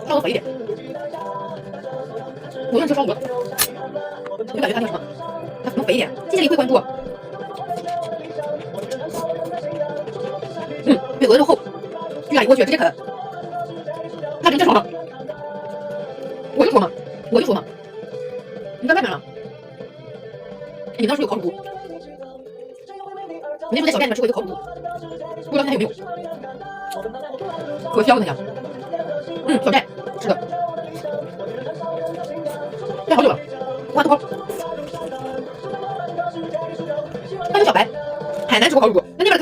稍微肥一点。我用吃烧鹅，就感觉它那什么，它可能肥一点。谢谢你会关注。对，鹅肉厚，居然一过去直接啃，它直接爽了。我就说嘛，我就说嘛，你在外面了，你那是有烤乳猪，你那时候在小店里面吃过一个烤乳猪，不知道现在有没有，可香了呀。小寨是的，待好久了，哇，豆包。